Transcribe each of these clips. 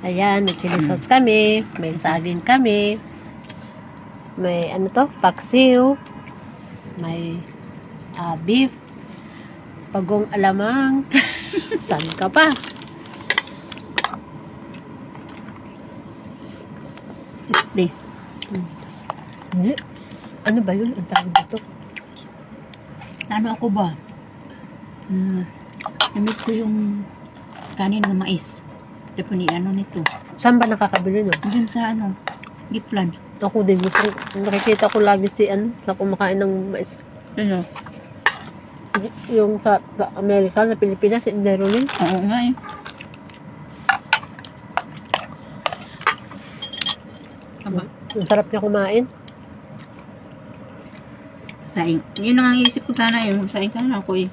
Ayan, may chili sauce kami, may saging kami, may ano to, paksiw, may beef, pagong alamang, saan ka pa? Di. Hindi. Ano ba yun? Ang tawag dito? Ano ako ba? Namiss ko yung kanin ng mais. Tapos ni ano nito. Saan ba nakakabili no? Dun sa ano, Giplan. Ako din. Gusto, nakikita ko lagi si ano, sa kumakain ng mais. Ano? Yung sa Amerika, na Pilipinas, si Nerolin. Oo nga eh. Aba, Ang sarap niya kumain. saing. Yun ang isip ko sana eh. Saing sana ako eh.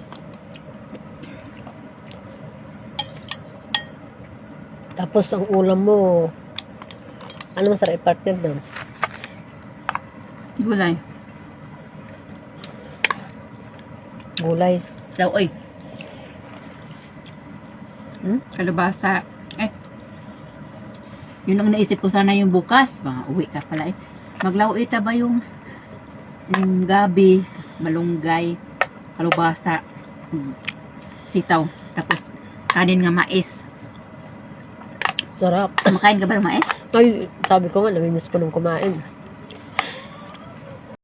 Tapos ang ulam mo, ano masarap i-partner doon? Gulay. Gulay. Daw, oy. Kalabasa. Eh. Yun ang naisip ko sana yung bukas. Baka uwi ka pala eh. Maglawita ba yung gabi, malunggay, kalabasa, sitaw, tapos kanin nga mais. Sarap. Kumakain ka ba ng mais? Ay, sabi ko nga, namimiss ko nung kumain.